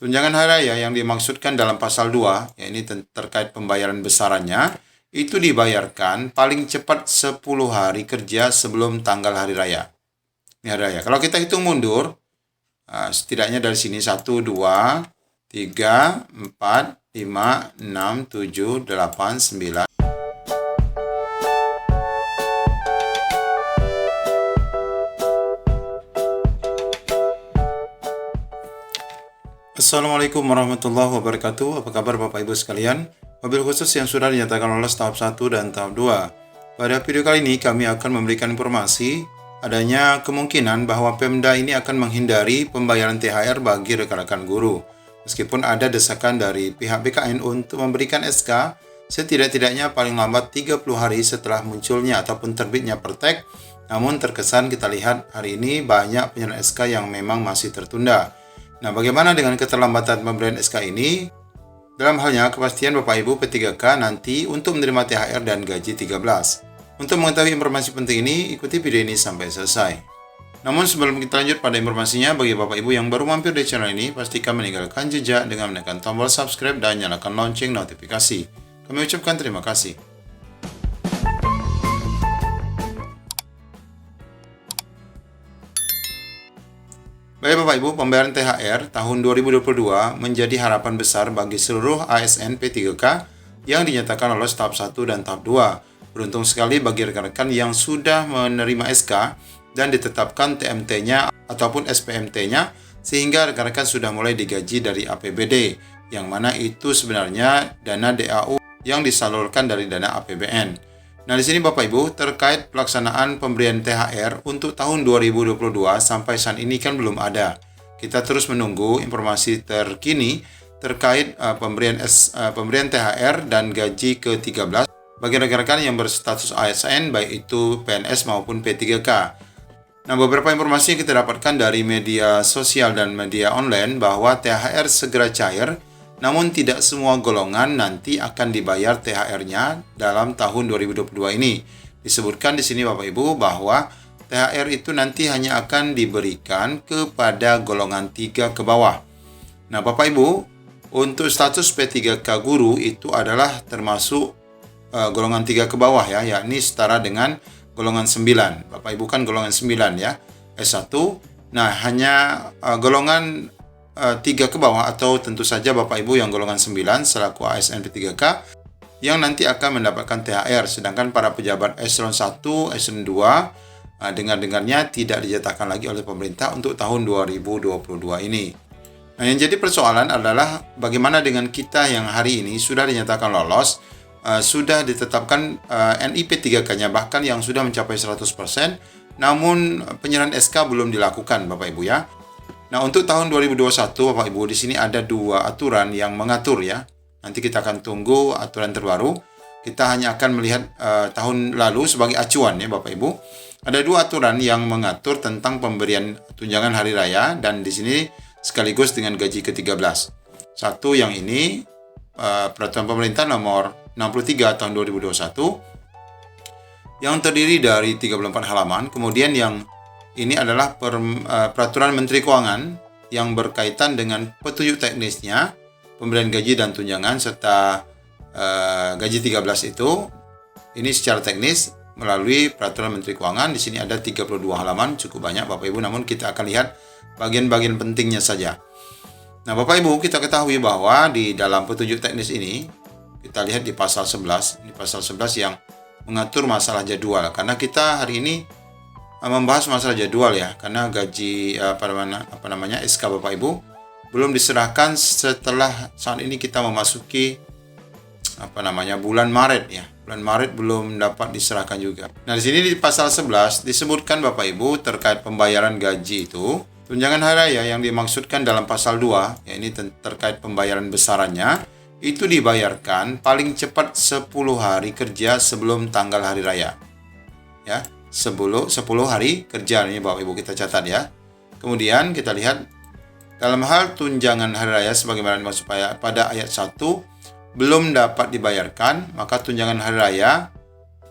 Tunjangan hari raya yang dimaksudkan dalam pasal 2, yaitu terkait pembayaran besarannya, itu dibayarkan paling cepat 10 hari kerja sebelum tanggal hari raya. Ini hari raya. Kalau kita hitung mundur, setidaknya dari sini 1, 2, 3, 4, 5, 6, 7, 8, 9. Assalamualaikum warahmatullahi wabarakatuh. Apa kabar Bapak Ibu sekalian? Wabil khusus yang sudah dinyatakan lolos tahap 1 dan tahap 2. Pada video kali ini kami akan memberikan informasi adanya kemungkinan bahwa Pemda ini akan menghindari pembayaran THR bagi rekan-rekan guru. Meskipun ada desakan dari pihak BKN untuk memberikan SK setidak-tidaknya paling lambat 30 hari setelah munculnya ataupun terbitnya Pertek, namun terkesan kita lihat hari ini banyak penyerahan SK yang memang masih tertunda. Nah, bagaimana dengan keterlambatan pemberian SK ini? Dalam halnya, kepastian Bapak Ibu P3K nanti untuk menerima THR dan gaji 13. Untuk mengetahui informasi penting ini, ikuti video ini sampai selesai. Namun sebelum kita lanjut pada informasinya, bagi Bapak Ibu yang baru mampir di channel ini, pastikan meninggalkan jejak dengan menekan tombol subscribe dan nyalakan lonceng notifikasi. Kami ucapkan terima kasih. Baik Bapak Ibu, pembayaran THR tahun 2022 menjadi harapan besar bagi seluruh ASN P3K yang dinyatakan lolos tahap 1 dan tahap 2. Beruntung sekali bagi rekan-rekan yang sudah menerima SK dan ditetapkan TMT-nya ataupun SPMT-nya sehingga rekan-rekan sudah mulai digaji dari APBD, yang mana itu sebenarnya dana DAU yang disalurkan dari dana APBN. Nah, di sini Bapak Ibu terkait pelaksanaan pemberian THR untuk tahun 2022 sampai saat ini kan belum ada. Kita terus menunggu informasi terkini terkait pemberian THR dan gaji ke-13 bagi rekan-rekan yang berstatus ASN baik itu PNS maupun P3K. Nah, beberapa informasi yang kita dapatkan dari media sosial dan media online bahwa THR segera cair, namun tidak semua golongan nanti akan dibayar THR-nya dalam tahun 2022 ini. Disebutkan di sini Bapak Ibu bahwa THR itu nanti hanya akan diberikan kepada golongan 3 ke bawah. Nah Bapak Ibu, untuk status P3K guru itu adalah termasuk golongan 3 ke bawah ya, yakni setara dengan golongan 9. Bapak Ibu kan golongan 9 ya, S1. Nah hanya golongan 3 ke bawah atau tentu saja Bapak Ibu yang golongan 9 selaku ASN P3K yang nanti akan mendapatkan THR, sedangkan para pejabat eselon 1, eselon 2 dengar-dengarnya tidak dijatahkan lagi oleh pemerintah untuk tahun 2022 ini. Nah, yang jadi persoalan adalah bagaimana dengan kita yang hari ini sudah dinyatakan lolos, sudah ditetapkan NIP 3K-nya bahkan yang sudah mencapai 100%, namun penyerahan SK belum dilakukan Bapak Ibu ya. Nah, untuk tahun 2021 Bapak Ibu di sini ada 2 aturan yang mengatur ya. Nanti kita akan tunggu aturan terbaru. Kita hanya akan melihat tahun lalu sebagai acuan ya Bapak Ibu. Ada 2 aturan yang mengatur tentang pemberian tunjangan hari raya dan di sini sekaligus dengan gaji ke-13. Satu yang ini peraturan pemerintah nomor 63 tahun 2021 yang terdiri dari 34 halaman. Kemudian yang ini adalah peraturan Menteri Keuangan yang berkaitan dengan petunjuk teknisnya, pemberian gaji dan tunjangan serta gaji 13 itu. Ini secara teknis melalui peraturan Menteri Keuangan. Di sini ada 32 halaman, cukup banyak Bapak Ibu, namun kita akan lihat bagian-bagian pentingnya saja. Nah, Bapak Ibu, kita ketahui bahwa di dalam petunjuk teknis ini kita lihat di pasal 11. Ini pasal 11 yang mengatur masalah jadwal. Karena kita hari ini membahas masalah jadwal ya, karena gaji SK Bapak Ibu belum diserahkan setelah saat ini kita memasuki bulan Maret ya. Bulan Maret belum dapat diserahkan juga. Nah, di sini di pasal 11 disebutkan Bapak Ibu terkait pembayaran gaji itu, tunjangan hari raya yang dimaksudkan dalam pasal 2, yaitu terkait pembayaran besarannya, itu dibayarkan paling cepat 10 hari kerja sebelum tanggal hari raya. Ya. 10 hari kerja ini Bapak Ibu kita catat ya. Kemudian kita lihat dalam hal tunjangan hari raya sebagaimana dimaksud pada ayat 1 belum dapat dibayarkan, maka tunjangan hari raya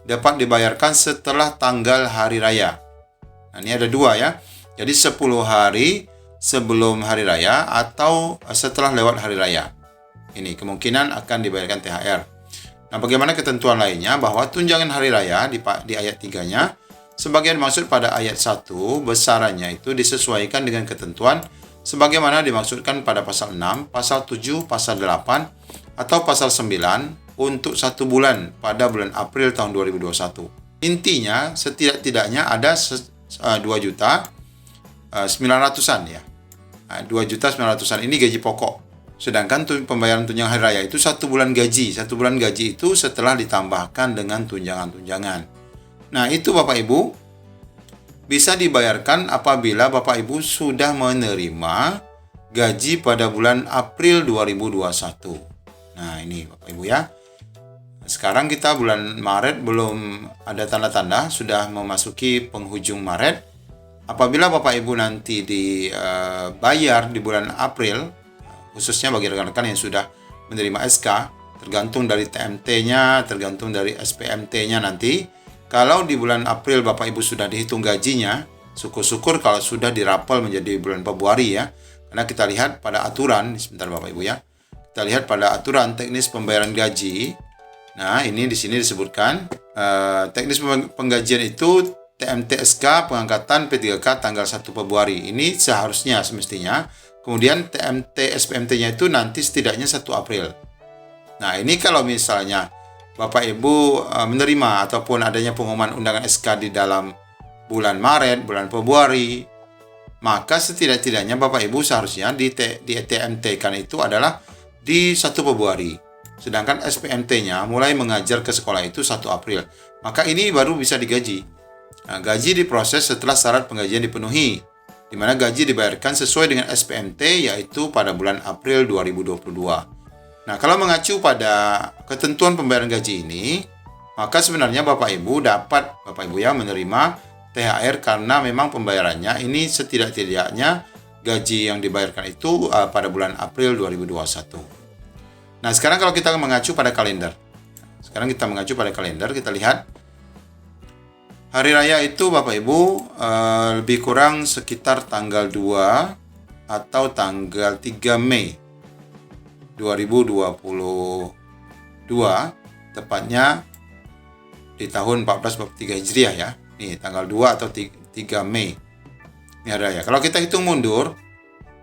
dapat dibayarkan setelah tanggal hari raya. Nah, ini ada 2 ya. Jadi 10 hari sebelum hari raya atau setelah lewat hari raya. Ini kemungkinan akan dibayarkan THR. Nah, bagaimana ketentuan lainnya bahwa tunjangan hari raya di ayat 3-nya sebagian dimaksud pada ayat 1 besarannya itu disesuaikan dengan ketentuan sebagaimana dimaksudkan pada pasal 6, pasal 7, pasal 8 atau pasal 9 untuk 1 bulan pada bulan April tahun 2021. Intinya setidak-tidaknya ada 2.900.000-an ya. 2.900.000-an ini gaji pokok. Sedangkan pembayaran tunjangan hari raya itu 1 bulan gaji. 1 bulan gaji itu setelah ditambahkan dengan tunjangan-tunjangan. Nah, itu Bapak Ibu bisa dibayarkan apabila Bapak Ibu sudah menerima gaji pada bulan April 2021. Nah, ini Bapak Ibu ya. Sekarang kita bulan Maret belum ada tanda-tanda, sudah memasuki penghujung Maret. Apabila Bapak Ibu nanti dibayar di bulan April, khususnya bagi rekan-rekan yang sudah menerima SK, tergantung dari TMT-nya, tergantung dari SPMT-nya nanti. Kalau di bulan April Bapak Ibu sudah dihitung gajinya, syukur-syukur kalau sudah dirapel menjadi bulan Februari ya. Karena kita lihat pada aturan, sebentar Bapak Ibu ya. Kita lihat pada aturan teknis pembayaran gaji. Nah, ini di sini disebutkan teknis penggajian itu TMT SK pengangkatan P3K tanggal 1 Februari. Ini seharusnya semestinya. Kemudian TMT SPMT-nya itu nanti setidaknya 1 April. Nah, ini kalau misalnya Bapak Ibu menerima ataupun adanya pengumuman undangan SK di dalam bulan Maret, bulan Februari, maka setidak-tidaknya Bapak Ibu seharusnya di TMT-kan itu adalah di 1 Februari. Sedangkan SPMT-nya mulai mengajar ke sekolah itu 1 April. Maka ini baru bisa digaji. Nah, gaji diproses setelah syarat penggajian dipenuhi, di mana gaji dibayarkan sesuai dengan SPMT yaitu pada bulan April 2022. Nah, kalau mengacu pada ketentuan pembayaran gaji ini, maka sebenarnya Bapak Ibu ya menerima THR karena memang pembayarannya ini setidak-tidaknya gaji yang dibayarkan itu pada bulan April 2021. Nah, sekarang kalau kita mengacu pada kalender. Kita lihat hari raya itu Bapak Ibu lebih kurang sekitar tanggal 2 atau tanggal 3 Mei 2022, tepatnya di tahun 1443 Hijriah ya. Nih, tanggal 2 atau 3 Mei. Ini hari raya. Kalau kita hitung mundur,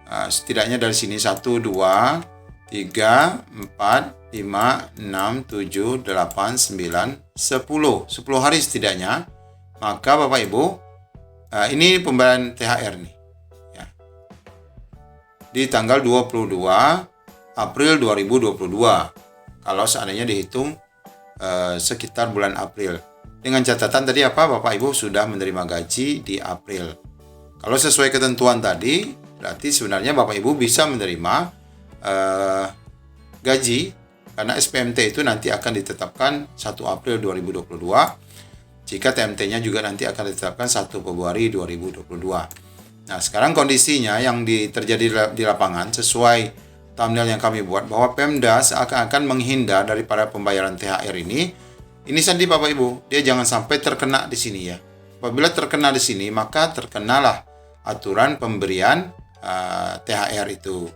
setidaknya dari sini 1, 2, 3, 4, 5, 6, 7, 8, 9, 10. 10 hari setidaknya. Maka Bapak Ibu, ini pembayaran THR nih. Ya. Di tanggal 22 April 2022. Kalau seandainya dihitung sekitar bulan April. Dengan catatan tadi Bapak Ibu sudah menerima gaji di April. Kalau sesuai ketentuan tadi, berarti sebenarnya Bapak Ibu bisa menerima gaji karena SPMT itu nanti akan ditetapkan 1 April 2022. Jika TMT-nya juga nanti akan ditetapkan 1 Februari 2022. Nah, sekarang kondisinya yang terjadi di lapangan sesuai thumbnail yang kami buat bahwa Pemda seakan-akan menghindar daripada pembayaran THR ini. Ini sandi Bapak Ibu, dia jangan sampai terkena di sini ya. Apabila terkena di sini, maka terkenalah aturan pemberian THR itu.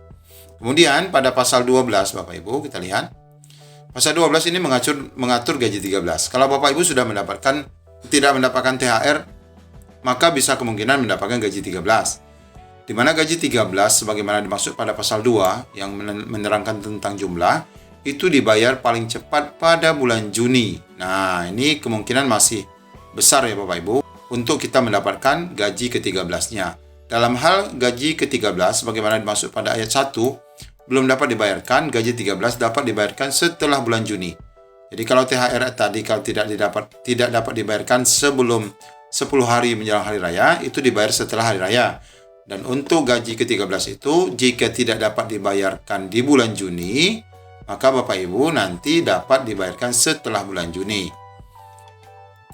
Kemudian pada pasal 12 Bapak Ibu kita lihat. Pasal 12 ini mengatur gaji 13. Kalau Bapak Ibu sudah tidak mendapatkan THR, maka bisa kemungkinan mendapatkan gaji 13. Di mana gaji 13 sebagaimana dimaksud pada pasal 2 yang menerangkan tentang jumlah, itu dibayar paling cepat pada bulan Juni. Nah, ini kemungkinan masih besar ya Bapak Ibu untuk kita mendapatkan gaji ke-13-nya. Dalam hal gaji ke-13 sebagaimana dimaksud pada ayat 1, belum dapat dibayarkan, gaji 13 dapat dibayarkan setelah bulan Juni. Jadi kalau THR tadi kalau tidak dapat dibayarkan sebelum 10 hari menjelang hari raya, itu dibayar setelah hari raya. Dan untuk gaji ke-13 itu, jika tidak dapat dibayarkan di bulan Juni, maka Bapak Ibu nanti dapat dibayarkan setelah bulan Juni.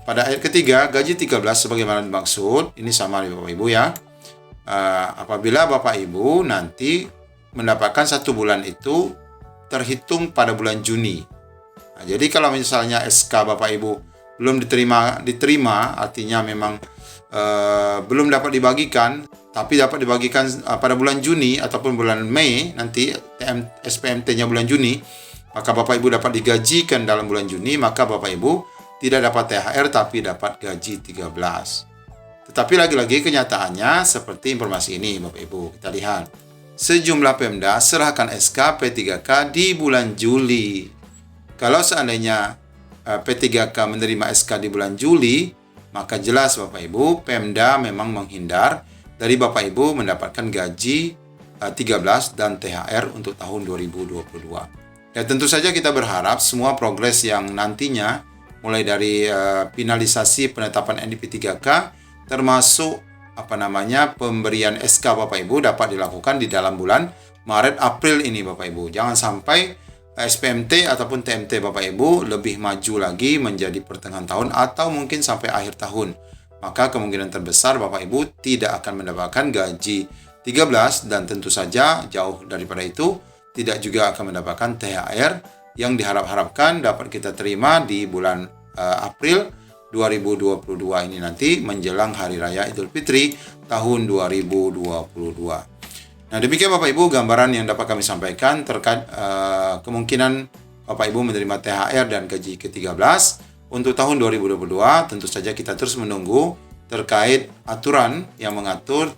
Pada ayat ketiga, gaji 13 sebagaimana dimaksud, ini sama nih Bapak Ibu ya. Apabila Bapak Ibu nanti mendapatkan 1 bulan itu terhitung pada bulan Juni. Nah, jadi kalau misalnya SK Bapak Ibu belum diterima, artinya memang belum dapat dibagikan, tapi dapat dibagikan pada bulan Juni ataupun bulan Mei nanti, SPMT-nya bulan Juni, maka Bapak Ibu dapat digajikan dalam bulan Juni, maka Bapak Ibu tidak dapat THR tapi dapat gaji 13. Tetapi lagi-lagi kenyataannya seperti informasi ini Bapak Ibu. Kita lihat. Sejumlah Pemda serahkan SK P3K di bulan Juli. Kalau seandainya P3K menerima SK di bulan Juli, maka jelas Bapak Ibu, Pemda memang menghindar dari Bapak Ibu mendapatkan gaji 13 dan THR untuk tahun 2022. Ya tentu saja kita berharap semua progres yang nantinya mulai dari finalisasi penetapan NIP3K termasuk pemberian SK Bapak Ibu dapat dilakukan di dalam bulan Maret April ini Bapak Ibu. Jangan sampai SPMT ataupun TMT Bapak Ibu lebih maju lagi menjadi pertengahan tahun atau mungkin sampai akhir tahun. Maka kemungkinan terbesar Bapak Ibu tidak akan mendapatkan gaji 13 dan tentu saja jauh daripada itu tidak juga akan mendapatkan THR yang diharap-harapkan dapat kita terima di bulan April 2022 ini nanti menjelang Hari Raya Idul Fitri tahun 2022. Nah demikian Bapak Ibu gambaran yang dapat kami sampaikan terkait kemungkinan Bapak Ibu menerima THR dan gaji ke-13 untuk tahun 2022. Tentu saja kita terus menunggu terkait aturan yang mengatur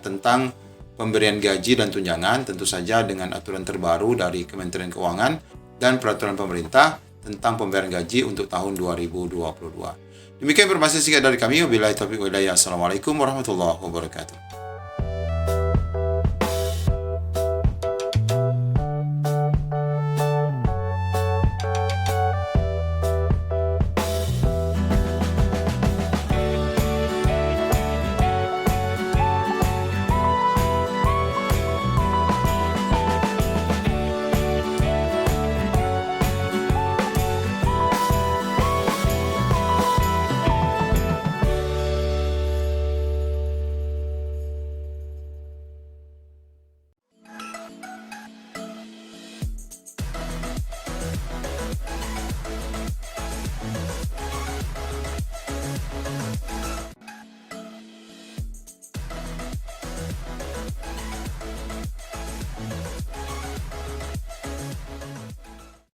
tentang pemberian gaji dan tunjangan, tentu saja dengan aturan terbaru dari Kementerian Keuangan dan peraturan pemerintah tentang pembayaran gaji untuk tahun 2022. Demikian informasi singkat dari kami. Wabillahi taufiq wal hidayah. Assalamualaikum warahmatullahi wabarakatuh.